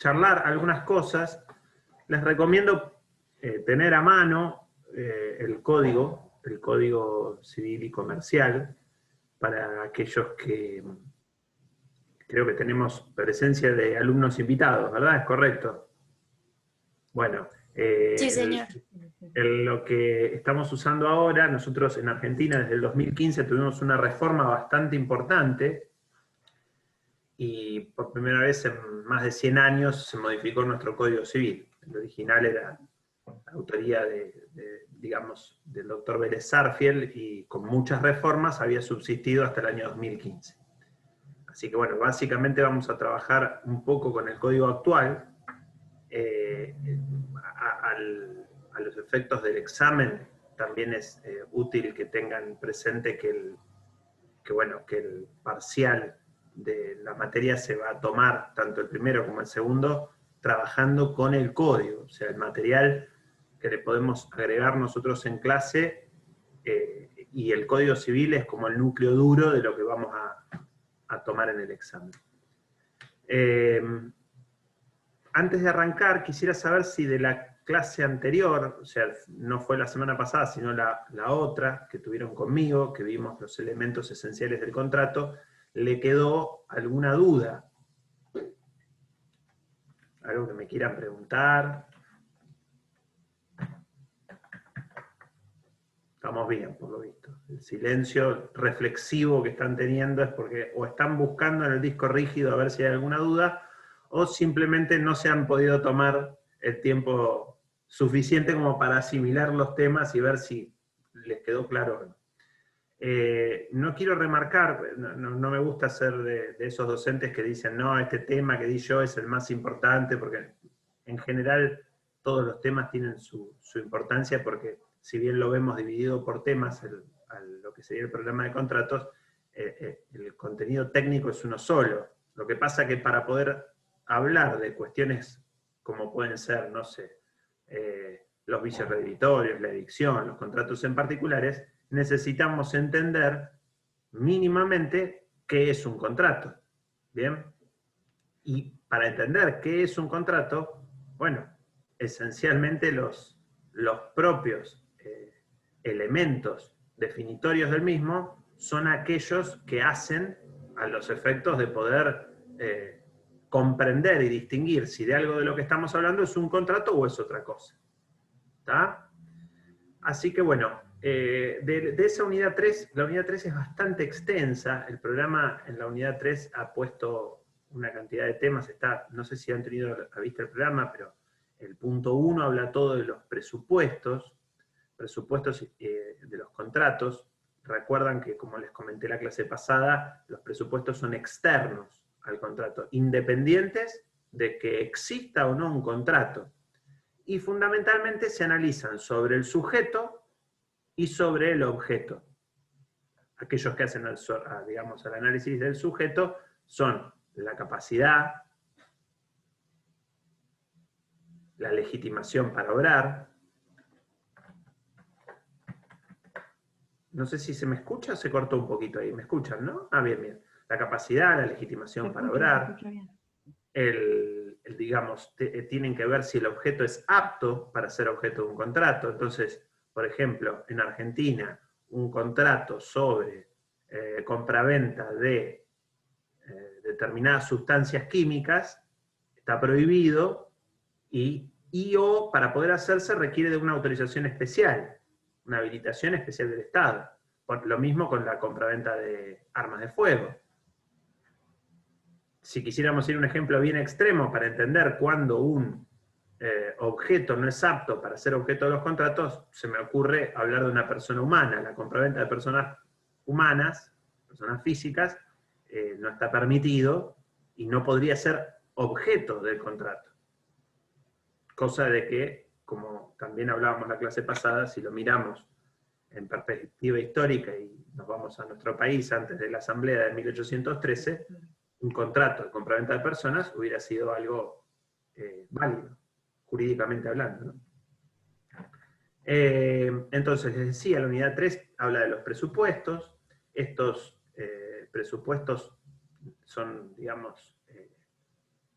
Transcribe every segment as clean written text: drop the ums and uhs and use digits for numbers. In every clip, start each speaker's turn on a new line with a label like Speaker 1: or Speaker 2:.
Speaker 1: charlar algunas cosas. Les recomiendo tener a mano el código civil y comercial, para aquellos que creo que tenemos presencia de alumnos invitados, ¿verdad? ¿Es correcto? Bueno,
Speaker 2: Sí, señor.
Speaker 1: lo que estamos usando ahora, nosotros en Argentina desde el 2015 tuvimos una reforma bastante importante, y por primera vez en más de 100 años se modificó nuestro Código Civil. El original era la autoría digamos, del doctor Vélez Sarsfield, y con muchas reformas había subsistido hasta el año 2015. Así que bueno, básicamente vamos a trabajar un poco con el código actual. A los efectos del examen también es útil que tengan presente que el parcial de la materia se va a tomar, tanto el primero como el segundo, trabajando con el código, o sea, el material que le podemos agregar nosotros en clase, y el Código Civil es como el núcleo duro de lo que vamos a tomar en el examen. Antes de arrancar, quisiera saber si de la clase anterior, o sea, no fue la semana pasada, sino la otra, que tuvieron conmigo, que vimos los elementos esenciales del contrato, le quedó alguna duda. Algo que me quieran preguntar. Estamos bien, por lo visto. El silencio reflexivo que están teniendo es porque o están buscando en el disco rígido a ver si hay alguna duda, o simplemente no se han podido tomar el tiempo suficiente como para asimilar los temas y ver si les quedó claro o no. No quiero remarcar, no me gusta ser de esos docentes que dicen, no, este tema que di yo es el más importante, porque en general todos los temas tienen su importancia, porque si bien lo vemos dividido por temas, lo que sería el programa de contratos, el contenido técnico es uno solo. Lo que pasa que para poder hablar de cuestiones como pueden ser, no sé, los vicios redditorios, la evicción, los contratos en particulares, necesitamos entender mínimamente qué es un contrato. ¿Bien? Y para entender qué es un contrato, bueno, esencialmente los propios elementos definitorios del mismo son aquellos que hacen a los efectos de poder comprender y distinguir si de algo de lo que estamos hablando es un contrato o es otra cosa. ¿Está? Así que bueno, de esa unidad 3, la unidad 3 es bastante extensa. El programa en la unidad 3 ha puesto una cantidad de temas. No sé si han tenido a vista el programa, pero el punto 1 habla todo de los presupuestos de los contratos. Recuerdan que, como les comenté la clase pasada, los presupuestos son externos al contrato, independientes de que exista o no un contrato. Y fundamentalmente se analizan sobre el sujeto y sobre el objeto. Aquellos que hacen digamos, el análisis del sujeto son la capacidad, la legitimación para obrar. No sé si se me escucha o se cortó un poquito ahí. ¿Me escuchan, no? Ah, bien, bien. La capacidad, la legitimación para obrar. Digamos, tienen que ver si el objeto es apto para ser objeto de un contrato. Entonces, por ejemplo, en Argentina, un contrato sobre compraventa de determinadas sustancias químicas está prohibido, o para poder hacerse requiere de una autorización especial, una habilitación especial del Estado. Lo mismo con la compraventa de armas de fuego. Si quisiéramos ir a un ejemplo bien extremo para entender cuándo un objeto no es apto para ser objeto de los contratos, se me ocurre hablar de una persona humana. La compraventa de personas humanas, personas físicas, no está permitido y no podría ser objeto del contrato. Cosa de que, como también hablábamos la clase pasada, si lo miramos en perspectiva histórica y nos vamos a nuestro país antes de la Asamblea de 1813, un contrato de compraventa de personas hubiera sido algo válido, jurídicamente hablando, ¿no? Entonces, les decía, la unidad 3 habla de los presupuestos. Estos presupuestos son, digamos,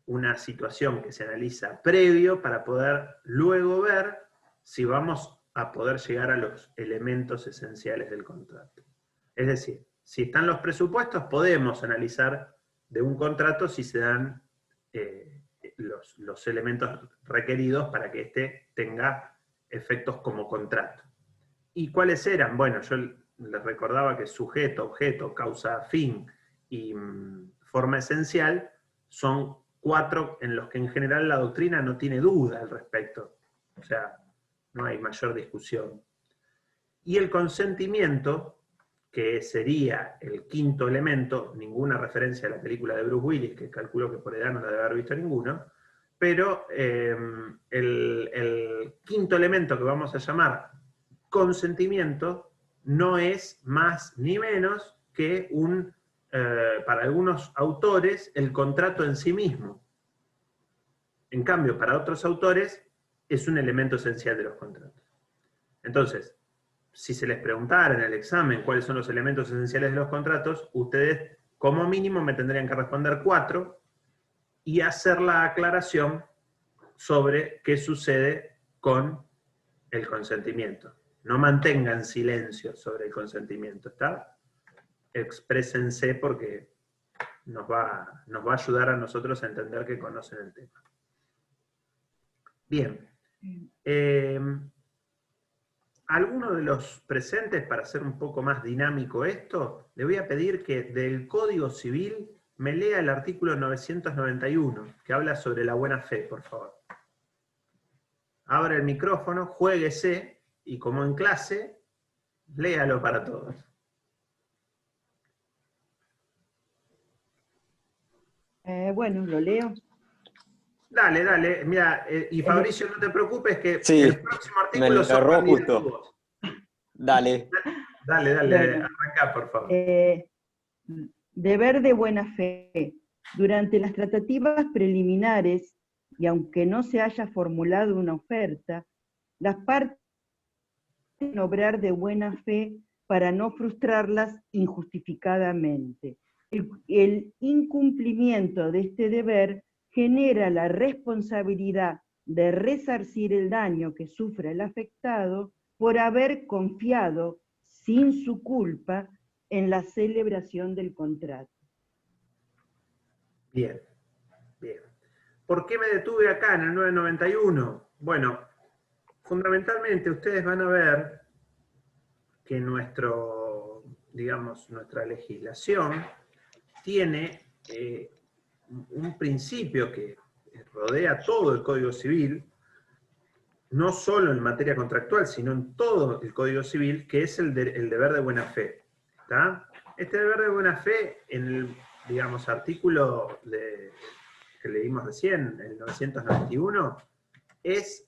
Speaker 1: una situación que se analiza previo para poder luego ver si vamos a poder llegar a los elementos esenciales del contrato. Es decir, si están los presupuestos, podemos analizar de un contrato si se dan los elementos requeridos para que éste tenga efectos como contrato. ¿Y cuáles eran? Bueno, yo les recordaba que sujeto, objeto, causa, fin y forma esencial son 4 en los que en general la doctrina no tiene duda al respecto. O sea, no hay mayor discusión. Y el consentimiento, que sería el 5º elemento, ninguna referencia a la película de Bruce Willis, que calculo que por edad no la debe haber visto ninguno, pero el 5º elemento que vamos a llamar consentimiento no es más ni menos que para algunos autores, el contrato en sí mismo. En cambio, para otros autores, es un elemento esencial de los contratos. Entonces, si se les preguntara en el examen cuáles son los elementos esenciales de los contratos, ustedes como mínimo me tendrían que responder 4 y hacer la aclaración sobre qué sucede con el consentimiento. No mantengan silencio sobre el consentimiento, ¿está? Exprésense porque nos va a ayudar a nosotros a entender que conocen el tema. Bien. ¿Alguno de los presentes, para hacer un poco más dinámico esto, le voy a pedir que del Código Civil me lea el artículo 991, que habla sobre la buena fe, por favor? Abra el micrófono, juéguese, y como en clase, léalo para todos.
Speaker 2: Bueno, lo leo.
Speaker 1: Dale, dale. Mira, y Fabricio, no te preocupes que
Speaker 3: sí,
Speaker 1: el próximo artículo
Speaker 3: me
Speaker 1: son
Speaker 3: agarró
Speaker 1: candidatos
Speaker 3: justo.
Speaker 1: vos.
Speaker 3: Dale.
Speaker 1: Dale,
Speaker 2: Bueno,
Speaker 1: arrancá, por favor.
Speaker 2: Deber de buena fe. Durante las tratativas preliminares, y aunque no se haya formulado una oferta, las partes deben obrar de buena fe para no frustrarlas injustificadamente. El incumplimiento de este deber genera la responsabilidad de resarcir el daño que sufre el afectado por haber confiado, sin su culpa, en la celebración del contrato.
Speaker 1: Bien, bien. ¿Por qué me detuve acá en el 991? Bueno, fundamentalmente ustedes van a ver que nuestra legislación tiene un principio que rodea todo el Código Civil, no solo en materia contractual, sino en todo el Código Civil, que es el deber de buena fe. ¿Está? Este deber de buena fe, en el, artículo que leímos recién, el 991, es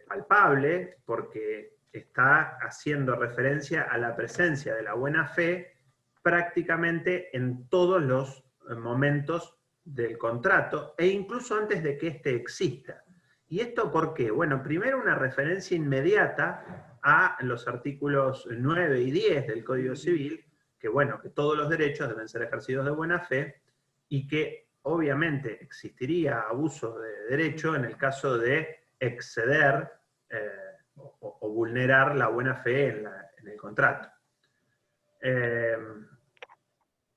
Speaker 1: palpable porque está haciendo referencia a la presencia de la buena fe prácticamente en todos los momentos del contrato, e incluso antes de que éste exista. ¿Y esto por qué? Bueno, primero una referencia inmediata a los artículos 9 y 10 del Código Civil, que bueno, que todos los derechos deben ser ejercidos de buena fe, y que obviamente existiría abuso de derecho en el caso de exceder o vulnerar la buena fe en el contrato.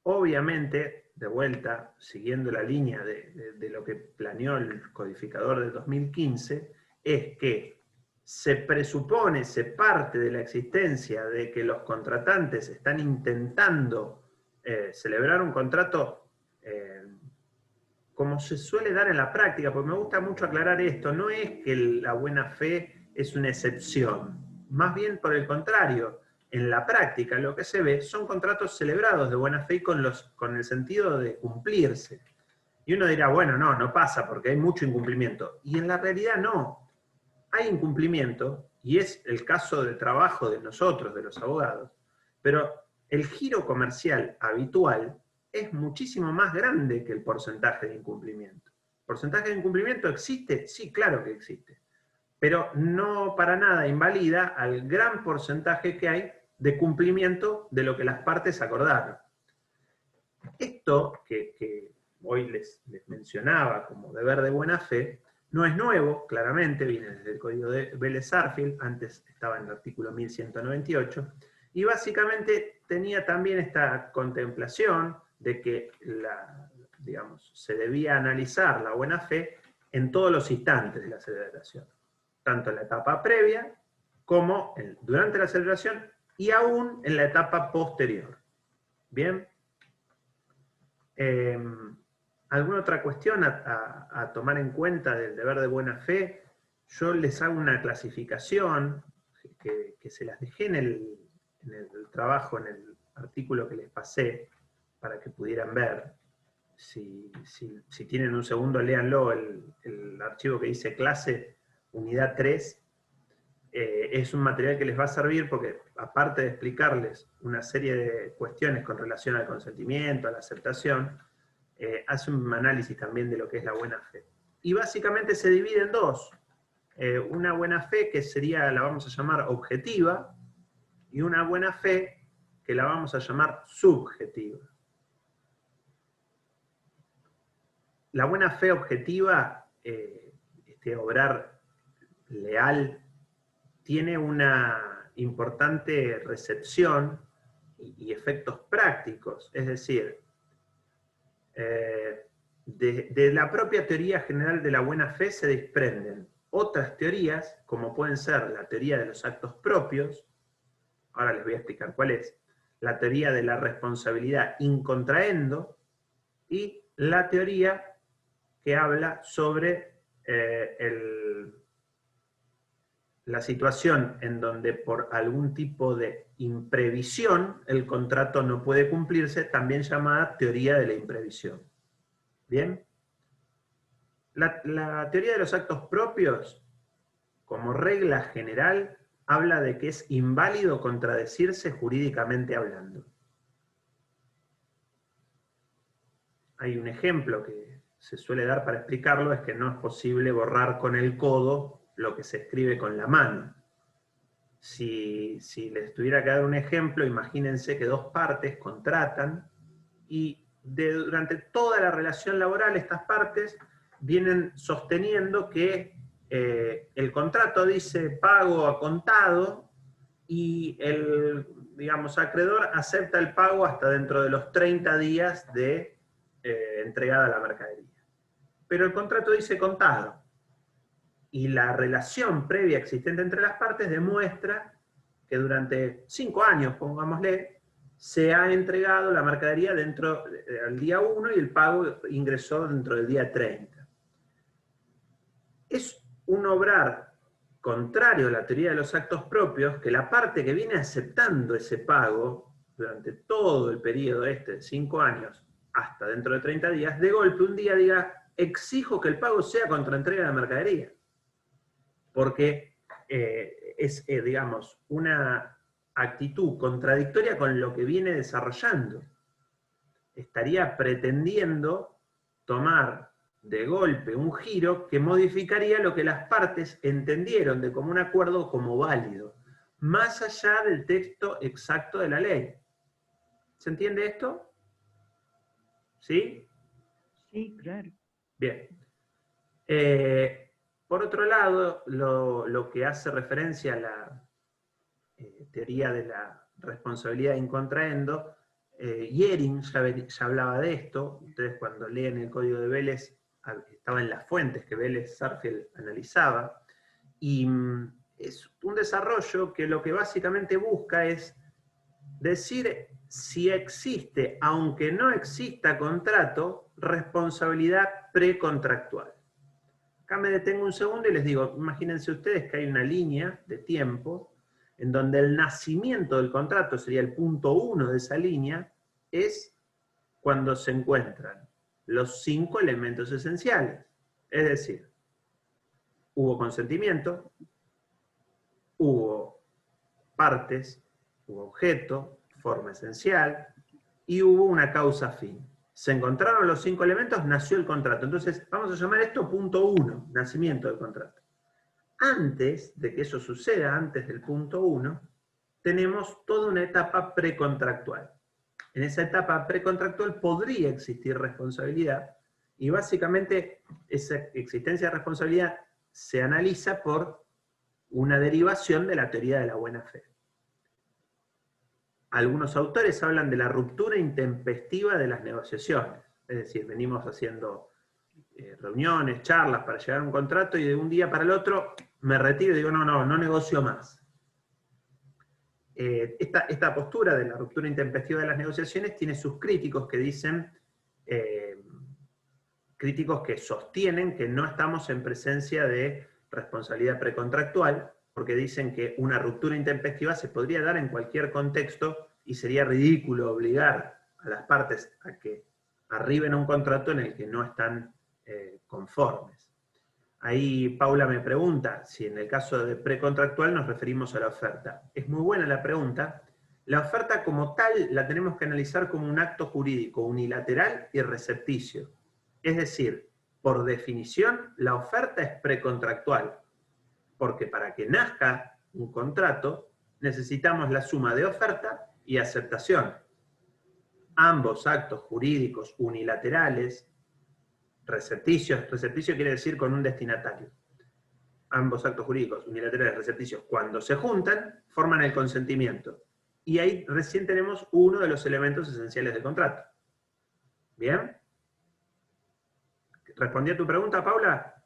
Speaker 1: Obviamente, de vuelta, siguiendo la línea de lo que planeó el codificador del 2015, es que se presupone, se parte de la existencia de que los contratantes están intentando celebrar un contrato como se suele dar en la práctica, porque me gusta mucho aclarar esto, no es que la buena fe es una excepción, más bien por el contrario, en la práctica lo que se ve son contratos celebrados de buena fe con el sentido de cumplirse. Y uno dirá, bueno, no pasa porque hay mucho incumplimiento. Y en la realidad no. Hay incumplimiento, y es el caso de trabajo de nosotros, de los abogados, pero el giro comercial habitual es muchísimo más grande que el porcentaje de incumplimiento. ¿Porcentaje de incumplimiento existe? Sí, claro que existe. Pero no para nada invalida al gran porcentaje que hay de cumplimiento de lo que las partes acordaron. Esto, que hoy les mencionaba como deber de buena fe, no es nuevo, claramente, viene desde el código de Vélez-Sarsfield, antes estaba en el artículo 1198, y básicamente tenía también esta contemplación de que digamos, se debía analizar la buena fe en todos los instantes de la celebración, tanto en la etapa previa como durante la celebración y aún en la etapa posterior. ¿Bien? ¿Alguna otra cuestión a tomar en cuenta del deber de buena fe? Yo les hago una clasificación que se las dejé en el trabajo, en el artículo que les pasé, para que pudieran ver. Si tienen un segundo, léanlo, el archivo que dice clase, unidad 3, es un material que les va a servir porque, aparte de explicarles una serie de cuestiones con relación al consentimiento, a la aceptación, hace un análisis también de lo que es la buena fe. Y básicamente se divide en dos. Una buena fe que sería, la vamos a llamar objetiva, y una buena fe que la vamos a llamar subjetiva. La buena fe objetiva, este obrar leal, tiene una importante recepción y efectos prácticos, es decir, de la propia teoría general de la buena fe se desprenden otras teorías, como pueden ser la teoría de los actos propios, ahora les voy a explicar cuál es, la teoría de la responsabilidad in contraendo, y la teoría que habla sobre la situación en donde por algún tipo de imprevisión el contrato no puede cumplirse, también llamada teoría de la imprevisión. ¿Bien? La teoría de los actos propios, como regla general, habla de que es inválido contradecirse jurídicamente hablando. Hay un ejemplo que se suele dar para explicarlo, es que no es posible borrar con el codo lo que se escribe con la mano. Si les tuviera que dar un ejemplo, imagínense que dos partes contratan y durante toda la relación laboral estas partes vienen sosteniendo que el contrato dice pago a contado y el, digamos, acreedor acepta el pago hasta dentro de los 30 días de entregada la mercadería. Pero el contrato dice contado. Y la relación previa existente entre las partes demuestra que durante 5 años, pongámosle, se ha entregado la mercadería dentro del día 1 y el pago ingresó dentro del día 30. Es un obrar contrario a la teoría de los actos propios, que la parte que viene aceptando ese pago durante todo el periodo de 5 años hasta dentro de 30 días, de golpe un día diga, exijo que el pago sea contra entrega de la mercadería. Porque es, digamos, una actitud contradictoria con lo que viene desarrollando. Estaría pretendiendo tomar de golpe un giro que modificaría lo que las partes entendieron de común acuerdo como válido, más allá del texto exacto de la ley. ¿Se entiende esto? ¿Sí?
Speaker 2: Sí, claro.
Speaker 1: Bien. Por otro lado, lo que hace referencia a la teoría de la responsabilidad in contraendo, Jhering ya hablaba de esto. Ustedes cuando leen el código de Vélez, estaba en las fuentes que Vélez-Sarsfield analizaba, y es un desarrollo que lo que básicamente busca es decir si existe, aunque no exista contrato, responsabilidad precontractual. Acá me detengo un segundo y les digo, imagínense ustedes que hay una línea de tiempo en donde el nacimiento del contrato, sería el punto 1 de esa línea, es cuando se encuentran los 5 elementos esenciales. Es decir, hubo consentimiento, hubo partes, hubo objeto, forma esencial, y hubo una causa fin. Se encontraron los 5 elementos, nació el contrato. Entonces, vamos a llamar esto punto 1, nacimiento del contrato. Antes de que eso suceda, antes del punto 1, tenemos toda una etapa precontractual. En esa etapa precontractual podría existir responsabilidad, Y básicamente esa existencia de responsabilidad se analiza por una derivación de la teoría de la buena fe. Algunos autores hablan de la ruptura intempestiva de las negociaciones, es decir, venimos haciendo reuniones, charlas para llegar a un contrato y de un día para el otro me retiro y digo, no negocio más. Esta postura de la ruptura intempestiva de las negociaciones tiene sus críticos que dicen, críticos que sostienen que no estamos en presencia de responsabilidad precontractual, porque dicen que una ruptura intempestiva se podría dar en cualquier contexto y sería ridículo obligar a las partes a que arriben a un contrato en el que no están conformes. Ahí Paula me pregunta si en el caso de precontractual nos referimos a la oferta. Es muy buena la pregunta. La oferta como tal la tenemos que analizar como un acto jurídico unilateral y recepticio. Es decir, por definición, la oferta es precontractual, porque para que nazca un contrato necesitamos la suma de oferta y aceptación. Ambos actos jurídicos unilaterales, recepticio quiere decir con un destinatario. Ambos actos jurídicos unilaterales, recepticios, cuando se juntan, forman el consentimiento. Y ahí recién tenemos uno de los elementos esenciales del contrato. ¿Bien? ¿Respondí a tu pregunta, Paula?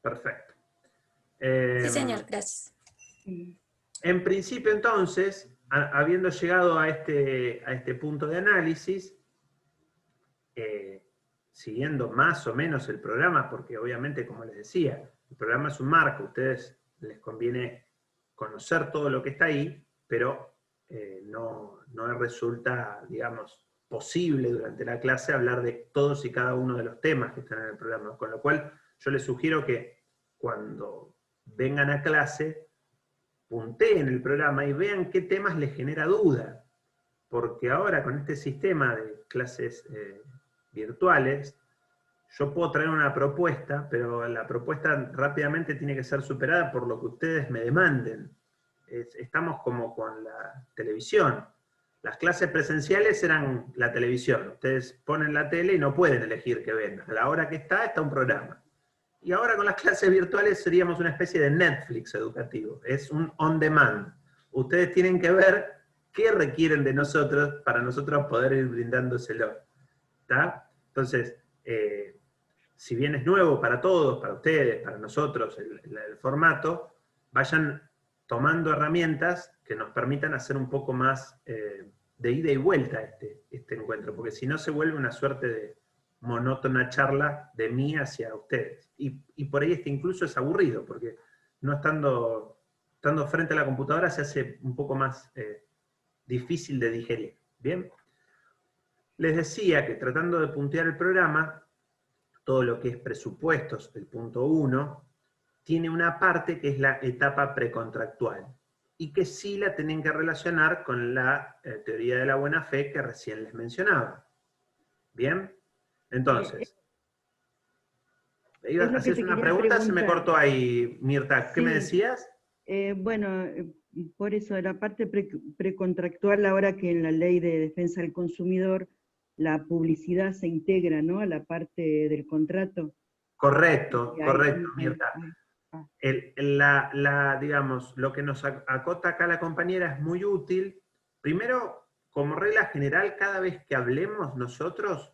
Speaker 1: Perfecto.
Speaker 3: Sí, señor, gracias.
Speaker 1: En principio, entonces, habiendo llegado a este punto de análisis, siguiendo más o menos el programa, porque obviamente, como les decía, el programa es un marco, a ustedes les conviene conocer todo lo que está ahí, pero no resulta, digamos, posible durante la clase hablar de todos y cada uno de los temas que están en el programa, con lo cual yo les sugiero que cuando vengan a clase, punteen el programa y vean qué temas les genera duda, porque ahora con este sistema de clases virtuales, yo puedo traer una propuesta, pero la propuesta rápidamente tiene que ser superada por lo que ustedes me demanden. Estamos como con la televisión. Las clases presenciales eran la televisión. Ustedes ponen la tele y no pueden elegir qué ven. A la hora que está un programa. Y ahora con las clases virtuales seríamos una especie de Netflix educativo. Es un on demand. Ustedes tienen que ver qué requieren de nosotros para nosotros poder ir brindándoselo. ¿Está? Entonces, si bien es nuevo para todos, para ustedes, para nosotros, el formato, vayan tomando herramientas que nos permitan hacer un poco más de ida y vuelta este encuentro, porque si no se vuelve una suerte de monótona charla de mí hacia ustedes. Y por ahí incluso es aburrido, porque no estando frente a la computadora se hace un poco más difícil de digerir. ¿Bien? Les decía que tratando de puntear el programa, todo lo que es presupuestos, el punto 1, tiene una parte que es la etapa precontractual, y que sí la tienen que relacionar con la teoría de la buena fe que recién les mencionaba. ¿Bien? Entonces, ibas a hacer una pregunta, se me cortó ahí, Mirta. ¿Qué me decías?
Speaker 2: Bueno, por eso, la parte precontractual, ahora que en la Ley de Defensa del Consumidor la publicidad se integra, ¿no?, a la parte del contrato.
Speaker 1: Correcto, Mirta. Digamos, lo que nos acota acá la compañera es muy útil. Primero, como regla general, cada vez que hablemos nosotros,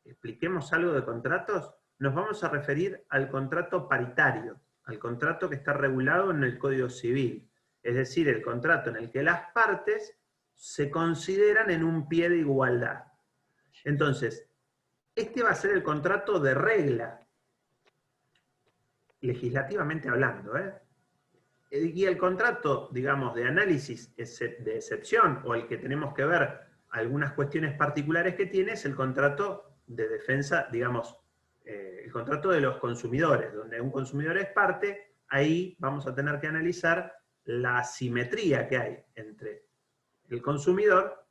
Speaker 1: expliquemos algo de contratos, nos vamos a referir al contrato paritario, al contrato que está regulado en el Código Civil. Es decir, el contrato en el que las partes se consideran en un pie de igualdad. Entonces, este va a ser el contrato de regla, legislativamente hablando, y el contrato, digamos, de análisis de excepción, o el que tenemos que ver algunas cuestiones particulares que tiene, es el contrato de defensa, digamos, el contrato de los consumidores, donde un consumidor es parte, ahí vamos a tener que analizar la asimetría que hay entre el consumidor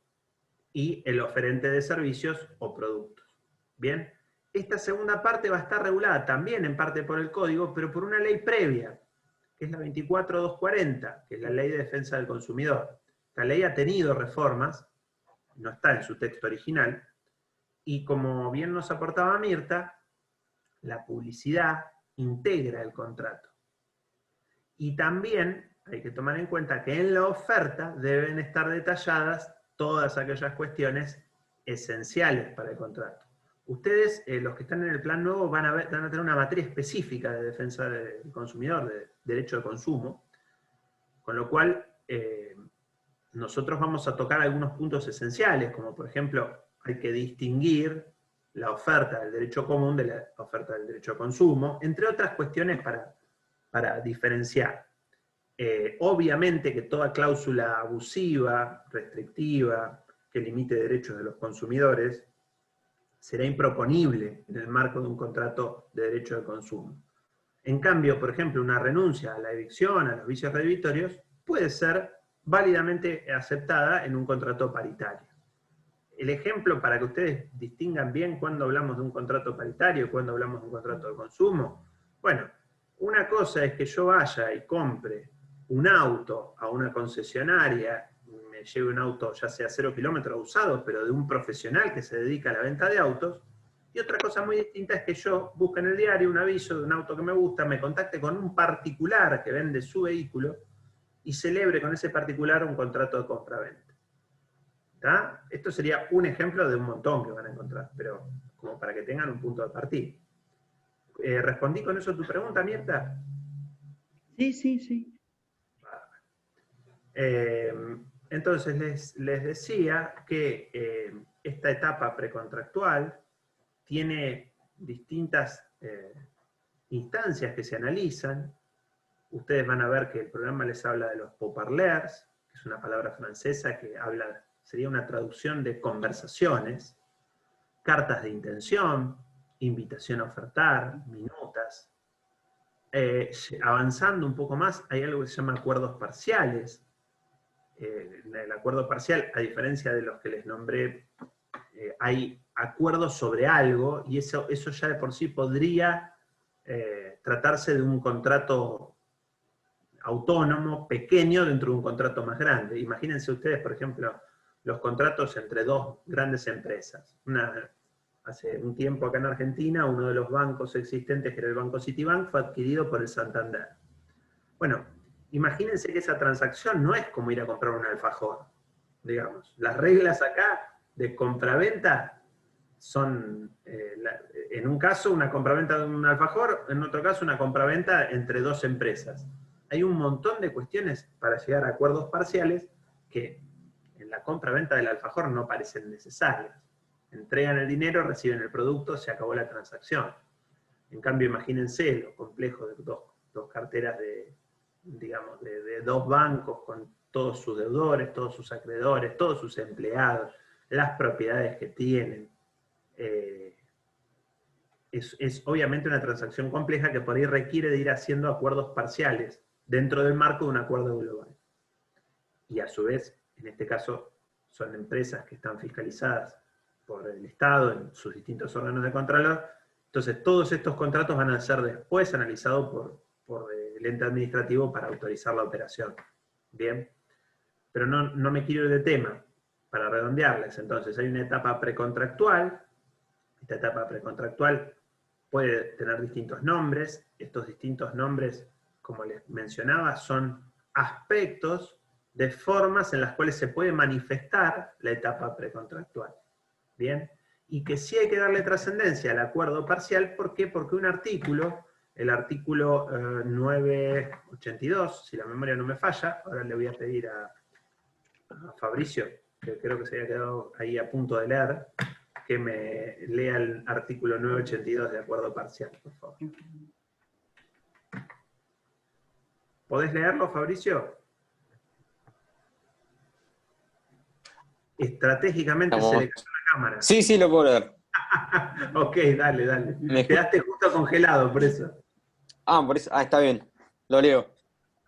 Speaker 1: y el oferente de servicios o productos. Bien, esta segunda parte va a estar regulada también en parte por el código, pero por una ley previa, que es la 24240, que es la Ley de Defensa del Consumidor. Esta ley ha tenido reformas, no está en su texto original, Y como bien nos aportaba Mirta, la publicidad integra el contrato. Y también hay que tomar en cuenta que en la oferta deben estar detalladas todas aquellas cuestiones esenciales para el contrato. Ustedes, los que están en el plan nuevo, van a tener una materia específica de defensa del consumidor, de derecho de consumo, con lo cual nosotros vamos a tocar algunos puntos esenciales, como por ejemplo, hay que distinguir la oferta del derecho común de la oferta del derecho de consumo, entre otras cuestiones para diferenciar. Obviamente que toda cláusula abusiva, restrictiva, que limite derechos de los consumidores, será improponible en el marco de un contrato de derecho de consumo. En cambio, por ejemplo, una renuncia a la evicción, a los vicios redvitorios, puede ser válidamente aceptada en un contrato paritario. El ejemplo para que ustedes distingan bien cuándo hablamos de un contrato paritario y cuándo hablamos de un contrato de consumo, bueno, una cosa es que yo vaya y compre un auto a una concesionaria, me lleve un auto ya sea 0 kilómetros usado, pero de un profesional que se dedica a la venta de autos, y otra cosa muy distinta es que yo busque en el diario un aviso de un auto que me gusta, me contacte con un particular que vende su vehículo, y celebre con ese particular un contrato de compra-venta. ¿Está? Esto sería un ejemplo de un montón que van a encontrar, pero como para que tengan un punto de partida. ¿Respondí con eso a tu pregunta, Mirta?
Speaker 2: Sí, sí, sí.
Speaker 1: Entonces les decía que esta etapa precontractual tiene distintas instancias que se analizan. Ustedes van a ver que el programa les habla de los pourparlers, que es una palabra francesa que sería una traducción de conversaciones, cartas de intención, invitación a ofertar, minutas. Avanzando un poco más, hay algo que se llama acuerdos parciales. El acuerdo parcial, a diferencia de los que les nombré, hay acuerdos sobre algo, y eso ya de por sí podría tratarse de un contrato autónomo, pequeño, dentro de un contrato más grande. Imagínense ustedes, por ejemplo, los contratos entre dos grandes empresas. Hace un tiempo acá en Argentina, uno de los bancos existentes, que era el Banco Citibank, fue adquirido por el Santander. Bueno, imagínense que esa transacción no es como ir a comprar un alfajor, digamos. Las reglas acá de compraventa son, en un caso, una compraventa de un alfajor, en otro caso, una compraventa entre dos empresas. Hay un montón de cuestiones para llegar a acuerdos parciales que en la compraventa del alfajor no parecen necesarias. Entregan el dinero, reciben el producto, se acabó la transacción. En cambio, imagínense lo complejo de dos carteras de dos bancos con todos sus deudores, todos sus acreedores, todos sus empleados, las propiedades que tienen. Es obviamente una transacción compleja que por ahí requiere de ir haciendo acuerdos parciales dentro del marco de un acuerdo global. Y a su vez, en este caso, son empresas que están fiscalizadas por el Estado en sus distintos órganos de control. Entonces, todos estos contratos van a ser después analizados por el ente administrativo para autorizar la operación. Bien, pero no me quiero ir de tema, para redondearles. Entonces, hay una etapa precontractual. Esta etapa precontractual puede tener distintos nombres. Estos distintos nombres, como les mencionaba, son aspectos de formas en las cuales se puede manifestar la etapa precontractual. Bien, y que sí hay que darle trascendencia al acuerdo parcial. ¿Por qué? Porque un artículo, el artículo 982, si la memoria no me falla, ahora le voy a pedir a Fabricio, que creo que se había quedado ahí a punto de leer, que me lea el artículo 982 de acuerdo parcial, por favor. ¿Podés leerlo, Fabricio? Estratégicamente se le cayó la cámara.
Speaker 4: Sí, sí, lo puedo leer.
Speaker 1: Ok, dale. Quedaste justo congelado, por eso.
Speaker 4: Por eso. Está bien. Lo leo.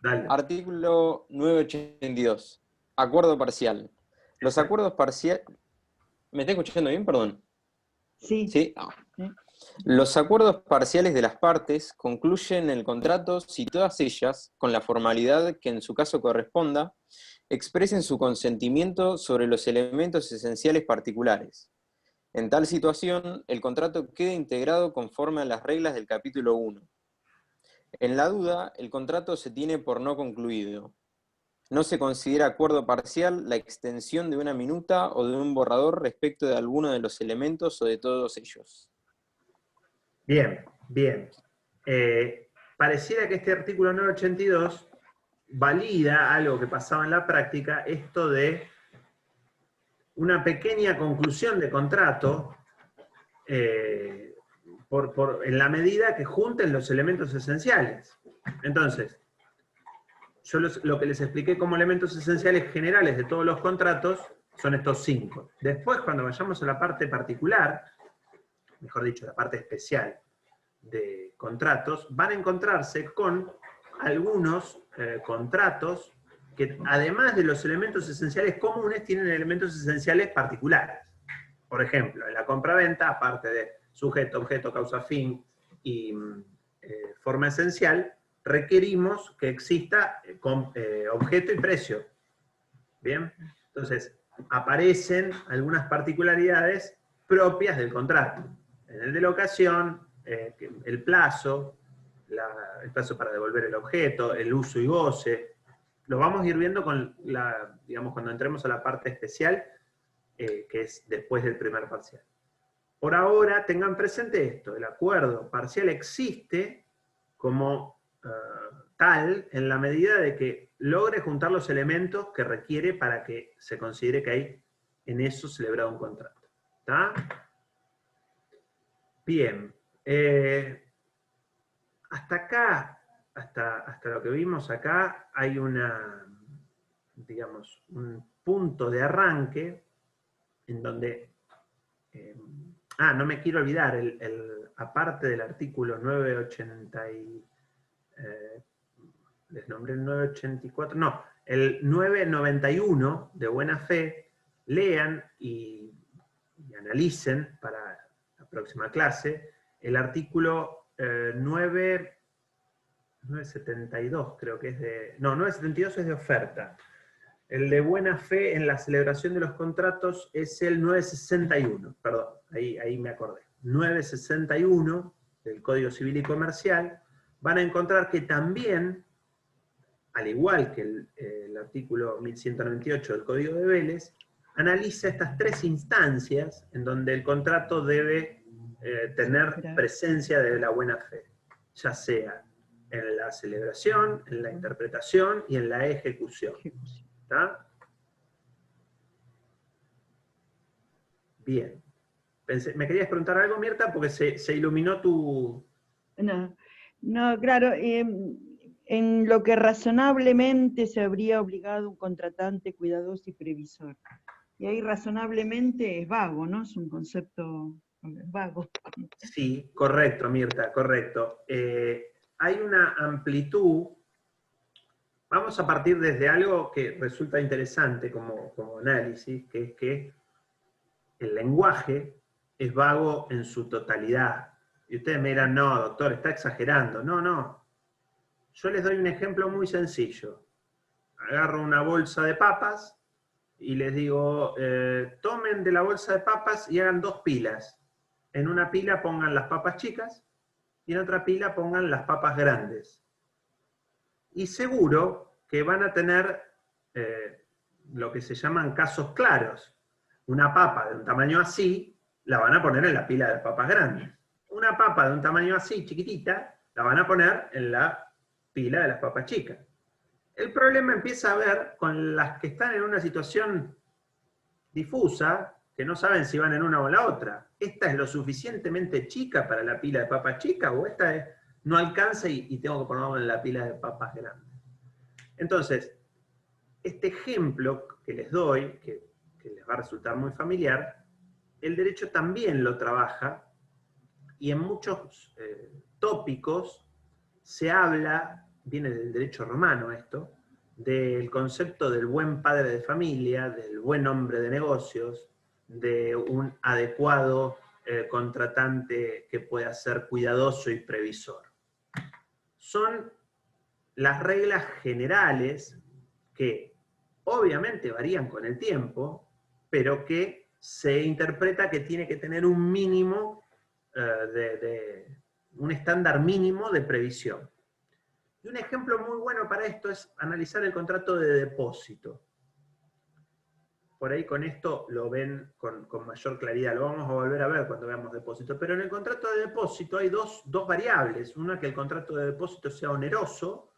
Speaker 1: Dale.
Speaker 4: Artículo 982. Acuerdo parcial. Los acuerdos parciales... ¿Me está escuchando bien? Perdón.
Speaker 2: Sí.
Speaker 4: ¿Sí? Los acuerdos parciales de las partes concluyen el contrato si todas ellas, con la formalidad que en su caso corresponda, expresen su consentimiento sobre los elementos esenciales particulares. En tal situación, el contrato queda integrado conforme a las reglas del capítulo 1. En la duda, el contrato se tiene por no concluido. No se considera acuerdo parcial la extensión de una minuta o de un borrador respecto de alguno de los elementos o de todos ellos.
Speaker 1: Bien, bien. Pareciera que este artículo 982 valida algo que pasaba en la práctica, esto de una pequeña conclusión de contrato en la medida que junten los elementos esenciales. Entonces, yo lo que les expliqué como elementos esenciales generales de todos los contratos son estos 5. Después, cuando vayamos a la parte particular, mejor dicho, la parte especial de contratos, van a encontrarse con algunos contratos que, además de los elementos esenciales comunes, tienen elementos esenciales particulares. Por ejemplo, en la compraventa, aparte de sujeto, objeto, causa, fin y forma esencial, requerimos que exista objeto y precio. ¿Bien? Entonces, aparecen algunas particularidades propias del contrato. En el de la ocasión, el plazo para devolver el objeto, el uso y goce. Lo vamos a ir viendo digamos, cuando entremos a la parte especial, que es después del primer parcial. Por ahora, tengan presente esto: el acuerdo parcial existe como tal en la medida de que logre juntar los elementos que requiere para que se considere que hay en eso celebrado un contrato. ¿Está? Bien. Hasta acá, hasta lo que vimos acá, hay digamos, un punto de arranque en donde... no me quiero olvidar, aparte del artículo 980 les nombré el 984, no, el 991 de buena fe, lean y analicen para la próxima clase el artículo 972, creo que es de... No, 972 es de oferta. El de buena fe en la celebración de los contratos es el 961, perdón, ahí me acordé. 961 del Código Civil y Comercial. Van a encontrar que también, al igual que el artículo 1198 del Código de Vélez, analiza estas 3 instancias en donde el contrato debe tener presencia de la buena fe, ya sea en la celebración, en la interpretación y en la ejecución. ¿Está? Bien. ¿Me querías preguntar algo, Mirta? Porque se iluminó tu...
Speaker 2: No, claro. En lo que razonablemente se habría obligado un contratante cuidadoso y previsor. Y ahí razonablemente es vago, ¿no? Es un concepto vago.
Speaker 1: Sí, correcto, Mirta, correcto. Hay una amplitud. Vamos a partir desde algo que resulta interesante como análisis, que es que el lenguaje es vago en su totalidad. Y ustedes me dirán, no, doctor, está exagerando. No, no. Yo les doy un ejemplo muy sencillo. Agarro una bolsa de papas y les digo, tomen de la bolsa de papas y hagan 2 pilas. En una pila pongan las papas chicas y en otra pila pongan las papas grandes. Y seguro que van a tener lo que se llaman casos claros. Una papa de un tamaño así, la van a poner en la pila de papas grandes. Una papa de un tamaño así, chiquitita, la van a poner en la pila de las papas chicas. El problema empieza a ver con las que están en una situación difusa, que no saben si van en una o en la otra. ¿Esta es lo suficientemente chica para la pila de papas chicas o esta no alcanza y tengo que ponerlo en la pila de papas grandes? Entonces, este ejemplo que les doy, que les va a resultar muy familiar, el derecho también lo trabaja y en muchos tópicos se habla, viene del derecho romano esto, del concepto del buen padre de familia, del buen hombre de negocios, de un adecuado contratante que pueda ser cuidadoso y previsor. Son las reglas generales que obviamente varían con el tiempo, pero que se interpreta que tiene que tener un mínimo, un estándar mínimo de previsión. Y un ejemplo muy bueno para esto es analizar el contrato de depósito. Por ahí con esto lo ven con mayor claridad, lo vamos a volver a ver cuando veamos depósito, pero en el contrato de depósito hay dos variables, una que el contrato de depósito sea oneroso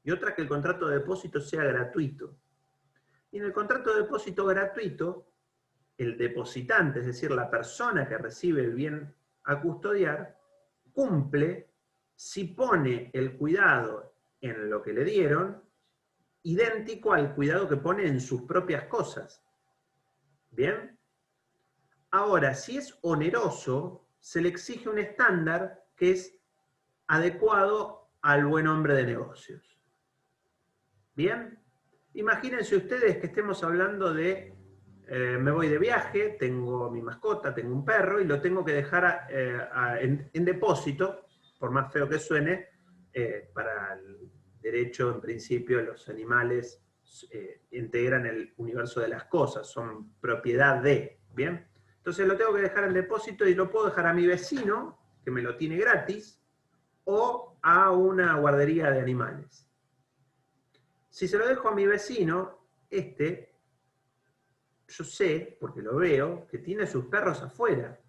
Speaker 1: y otra que el contrato de depósito sea gratuito. Y en el contrato de depósito gratuito, el depositante, es decir, la persona que recibe el bien a custodiar, cumple si pone el cuidado en lo que le dieron, idéntico al cuidado que pone en sus propias cosas. ¿Bien? Ahora, si es oneroso, se le exige un estándar que es adecuado al buen hombre de negocios. ¿Bien? Imagínense ustedes que estemos hablando de, me voy de viaje, tengo mi mascota, tengo un perro, y lo tengo que dejar en depósito, por más feo que suene, para el derecho, en principio, los animales integran el universo de las cosas, son propiedad de, ¿bien? Entonces lo tengo que dejar en depósito y lo puedo dejar a mi vecino, que me lo tiene gratis, o a una guardería de animales. Si se lo dejo a mi vecino, yo sé, porque lo veo, que tiene sus perros afuera,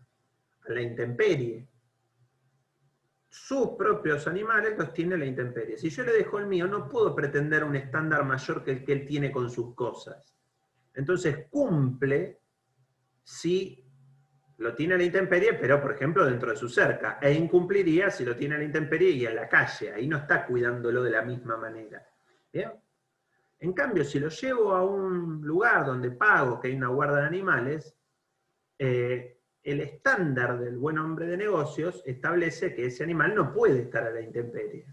Speaker 1: a la intemperie. Sus propios animales los tiene a la intemperie. Si yo le dejo el mío, no puedo pretender un estándar mayor que el que él tiene con sus cosas. Entonces cumple si lo tiene a la intemperie, pero por ejemplo dentro de su cerca, e incumpliría si lo tiene a la intemperie y en la calle. Ahí no está cuidándolo de la misma manera. ¿Bien? En cambio, si lo llevo a un lugar donde pago, que hay una guarda de animales, el estándar del buen hombre de negocios establece que ese animal no puede estar a la intemperie.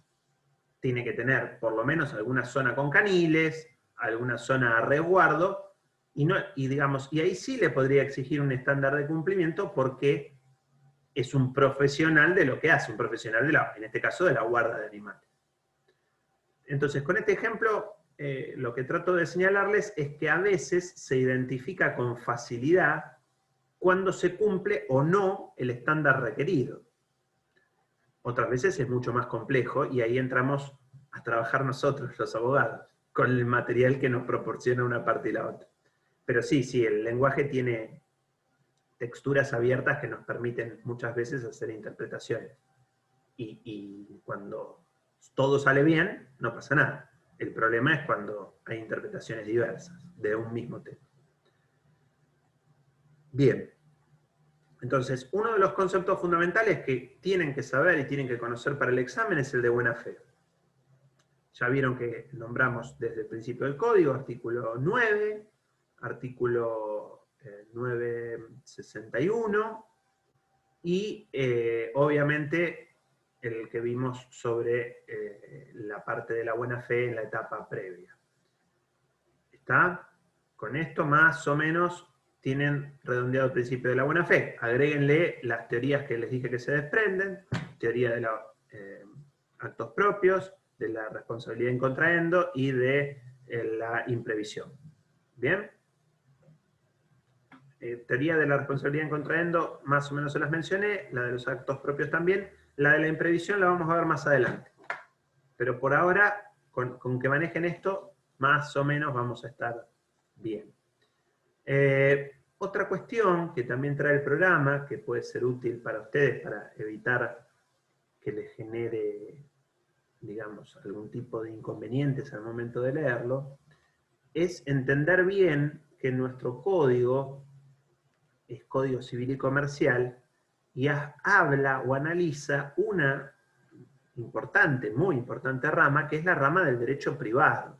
Speaker 1: Tiene que tener por lo menos alguna zona con caniles, alguna zona a resguardo, y ahí sí le podría exigir un estándar de cumplimiento porque es un profesional de lo que hace, un profesional en este caso de la guarda de animales. Entonces, con este ejemplo, lo que trato de señalarles es que a veces se identifica con facilidad cuando se cumple o no el estándar requerido. Otras veces es mucho más complejo y ahí entramos a trabajar nosotros, los abogados, con el material que nos proporciona una parte y la otra. Pero sí, el lenguaje tiene texturas abiertas que nos permiten muchas veces hacer interpretaciones. Y cuando todo sale bien, no pasa nada. El problema es cuando hay interpretaciones diversas de un mismo tema. Bien. Entonces, uno de los conceptos fundamentales que tienen que saber y tienen que conocer para el examen es el de buena fe. Ya vieron que nombramos desde el principio del código, artículo 9, artículo 961, y obviamente el que vimos sobre la parte de la buena fe en la etapa previa. ¿Está? Con esto más o menos tienen redondeado el principio de la buena fe. Agréguenle las teorías que les dije que se desprenden, teoría de los actos propios, de la responsabilidad in contraendo y de la imprevisión. ¿Bien? Teoría de la responsabilidad in contraendo, más o menos se las mencioné, la de los actos propios también, la de la imprevisión la vamos a ver más adelante. Pero por ahora, con que manejen esto, más o menos vamos a estar bien. Otra cuestión que también trae el programa, que puede ser útil para ustedes, para evitar que les genere, digamos, algún tipo de inconvenientes al momento de leerlo, es entender bien que nuestro código es código civil y comercial, y habla o analiza una importante, muy importante rama, que es la rama del derecho privado.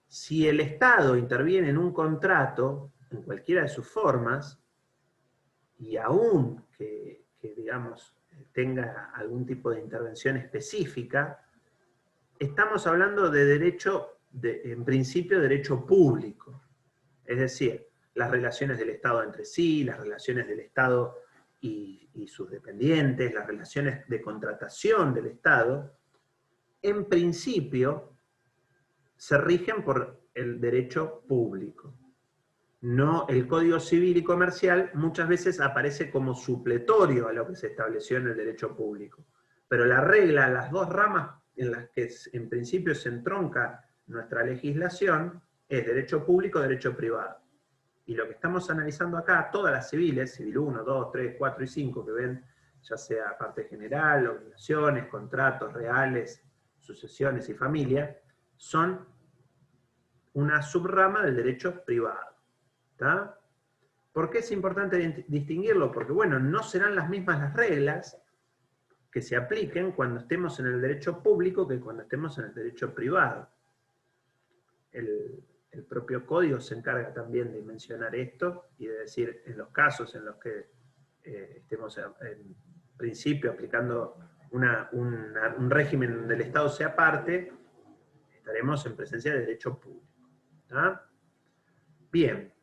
Speaker 1: Si el Estado interviene en un contrato, en cualquiera de sus formas, y aún que digamos, tenga algún tipo de intervención específica, estamos hablando de derecho, en principio, derecho público. Es decir, las relaciones del Estado entre sí, las relaciones del Estado y sus dependientes, las relaciones de contratación del Estado, en principio, se rigen por el derecho público. No, el Código Civil y Comercial muchas veces aparece como supletorio a lo que se estableció en el derecho público. Pero la regla, las dos ramas en las que en principio se entronca nuestra legislación, es derecho público, derecho privado. Y lo que estamos analizando acá, todas las civiles, civil 1, 2, 3, 4 y 5, que ven ya sea parte general, obligaciones, contratos reales, sucesiones y familia, son una subrama del derecho privado. ¿Está? ¿Por qué es importante distinguirlo? Porque, bueno, no serán las mismas las reglas que se apliquen cuando estemos en el derecho público que cuando estemos en el derecho privado. El propio código se encarga también de mencionar esto y de decir, en los casos en los que estemos en principio aplicando un régimen del Estado sea parte, estaremos en presencia de derecho público. ¿Está? Bien.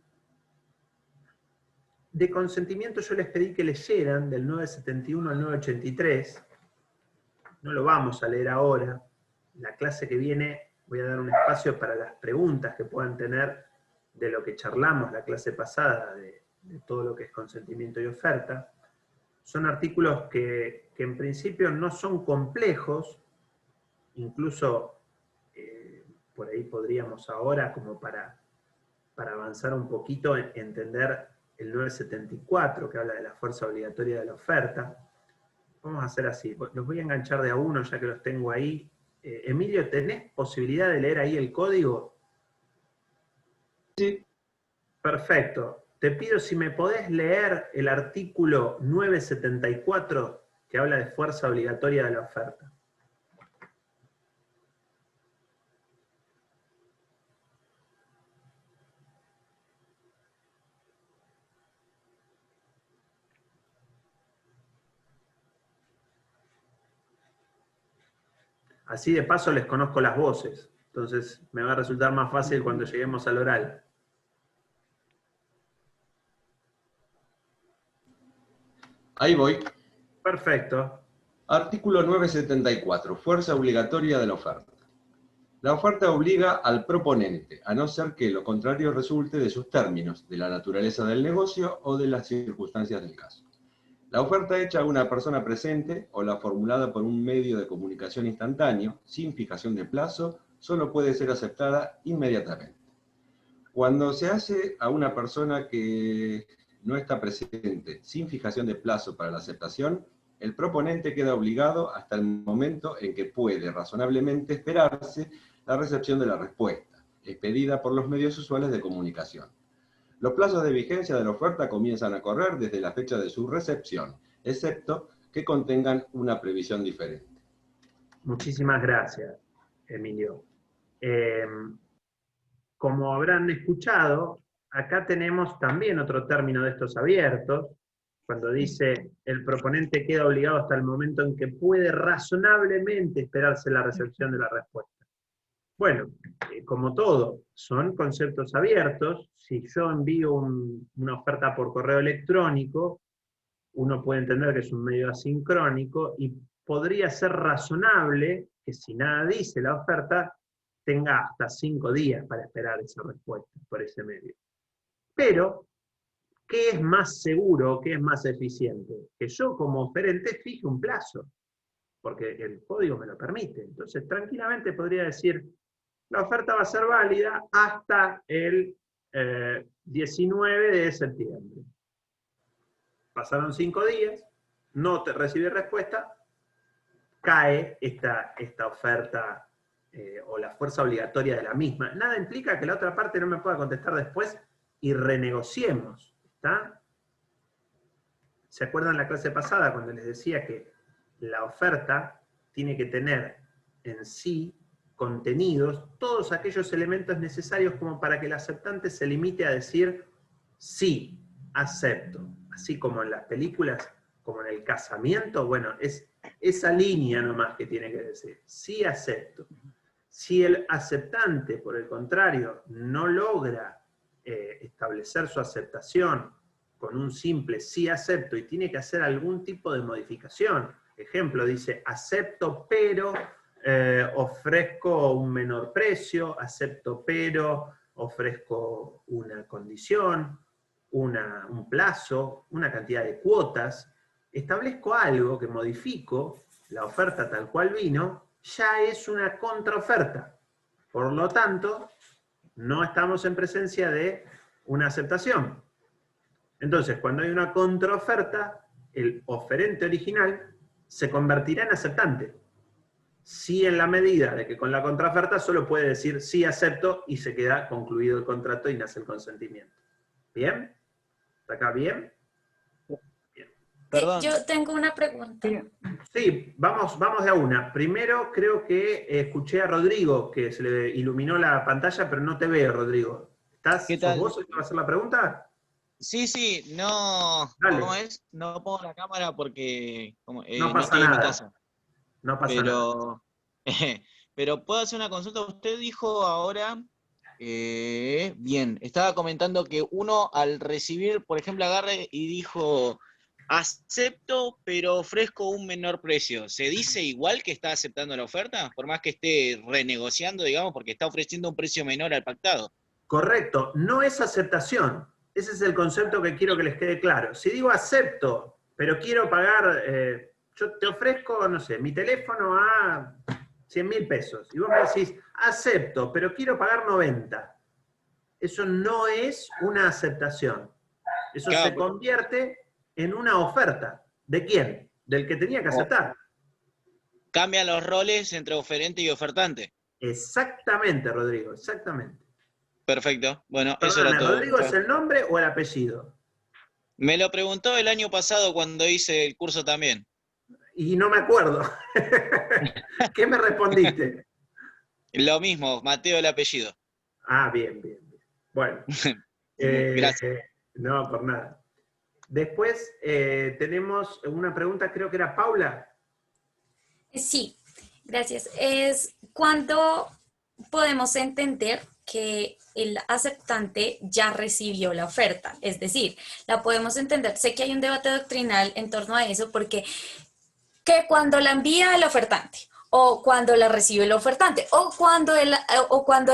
Speaker 1: De consentimiento yo les pedí que leyeran del 971 al 983, no lo vamos a leer ahora, la clase que viene voy a dar un espacio para las preguntas que puedan tener de lo que charlamos la clase pasada, de todo lo que es consentimiento y oferta. Son artículos que en principio no son complejos, incluso por ahí podríamos ahora, como para avanzar un poquito, entender el 974, que habla de la fuerza obligatoria de la oferta. Vamos a hacer así, los voy a enganchar de a uno ya que los tengo ahí. Emilio, ¿tenés posibilidad de leer ahí el código?
Speaker 5: Sí.
Speaker 1: Perfecto. Te pido si me podés leer el artículo 974 que habla de fuerza obligatoria de la oferta. Así de paso les conozco las voces, entonces me va a resultar más fácil cuando lleguemos al oral.
Speaker 5: Ahí voy.
Speaker 1: Perfecto.
Speaker 5: Artículo 974. Fuerza obligatoria de la oferta. La oferta obliga al proponente, a no ser que lo contrario resulte de sus términos, de la naturaleza del negocio o de las circunstancias del caso. La oferta hecha a una persona presente o la formulada por un medio de comunicación instantáneo, sin fijación de plazo, solo puede ser aceptada inmediatamente. Cuando se hace a una persona que no está presente, sin fijación de plazo para la aceptación, el proponente queda obligado hasta el momento en que puede razonablemente esperarse la recepción de la respuesta, expedida por los medios usuales de comunicación. Los plazos de vigencia de la oferta comienzan a correr desde la fecha de su recepción, excepto que contengan una previsión diferente.
Speaker 1: Muchísimas gracias, Emilio. Como habrán escuchado, acá tenemos también otro término de estos abiertos, cuando dice el proponente queda obligado hasta el momento en que puede razonablemente esperarse la recepción de la respuesta. Bueno, como todo, son conceptos abiertos. Si yo envío una oferta por correo electrónico, uno puede entender que es un medio asincrónico y podría ser razonable que si nada dice la oferta, tenga hasta 5 días para esperar esa respuesta por ese medio. Pero, ¿qué es más seguro, qué es más eficiente? Que yo como oferente fije un plazo, porque el código me lo permite. Entonces, tranquilamente podría decir, la oferta va a ser válida hasta el 19 de septiembre. Pasaron 5 días, no te recibí respuesta, cae esta oferta o la fuerza obligatoria de la misma. Nada implica que la otra parte no me pueda contestar después y renegociemos. ¿Está? ¿Se acuerdan la clase pasada cuando les decía que la oferta tiene que tener en sí contenidos todos aquellos elementos necesarios como para que el aceptante se limite a decir sí, acepto? Así como en las películas, como en el casamiento, bueno, es esa línea nomás que tiene que decir, sí acepto. Si el aceptante, por el contrario, no logra establecer su aceptación con un simple sí acepto y tiene que hacer algún tipo de modificación, ejemplo, dice acepto pero ofrezco un menor precio, acepto pero ofrezco una condición, un plazo, una cantidad de cuotas, establezco algo que modifico la oferta tal cual vino, ya es una contraoferta. Por lo tanto, no estamos en presencia de una aceptación. Entonces, cuando hay una contraoferta, el oferente original se convertirá en aceptante. Sí, en la medida de que con la contraoferta solo puede decir sí acepto y se queda concluido el contrato y nace el consentimiento. ¿Bien? ¿Está acá bien? Bien.
Speaker 3: Perdón. Yo tengo una pregunta.
Speaker 1: Sí, vamos de a una. Primero creo que escuché a Rodrigo, que se le iluminó la pantalla, pero no te veo, Rodrigo. ¿Sos vos el que va a hacer la pregunta?
Speaker 6: Sí, no.
Speaker 1: Dale.
Speaker 6: ¿Cómo es? No pongo la cámara porque
Speaker 1: no
Speaker 6: no
Speaker 1: pasa
Speaker 6: estoy en mi
Speaker 1: nada.
Speaker 6: casa.
Speaker 1: No pasa nada.
Speaker 6: Pero puedo hacer una consulta. Usted dijo ahora, bien, estaba comentando que uno al recibir, por ejemplo, agarre y dijo, acepto, pero ofrezco un menor precio. ¿Se dice igual que está aceptando la oferta? Por más que esté renegociando, digamos, porque está ofreciendo un precio menor al pactado.
Speaker 1: Correcto, no es aceptación. Ese es el concepto que quiero que les quede claro. Si digo acepto, pero quiero pagar, yo te ofrezco, no sé, mi teléfono a 100.000 pesos. Y vos me decís, acepto, pero quiero pagar 90. Eso no es una aceptación. Eso se convierte en una oferta. ¿De quién? Del que tenía que aceptar.
Speaker 6: Cambian los roles entre oferente y ofertante.
Speaker 1: Exactamente, Rodrigo, exactamente.
Speaker 6: Perfecto. Bueno,
Speaker 1: Perdóname,
Speaker 6: eso era todo.
Speaker 1: ¿Rodrigo es el nombre o el apellido?
Speaker 6: Me lo preguntó el año pasado cuando hice el curso también.
Speaker 1: Y no me acuerdo. ¿Qué me respondiste?
Speaker 6: Lo mismo, Mateo el apellido.
Speaker 1: Ah, bien. Bueno.
Speaker 6: Gracias.
Speaker 1: No, por nada. Después tenemos una pregunta, creo que era Paula.
Speaker 3: Sí, gracias. Es cuando podemos entender que el aceptante ya recibió la oferta. Es decir, la podemos entender. Sé que hay un debate doctrinal en torno a eso, porque que cuando la envía el ofertante, o cuando la recibe el ofertante, o cuando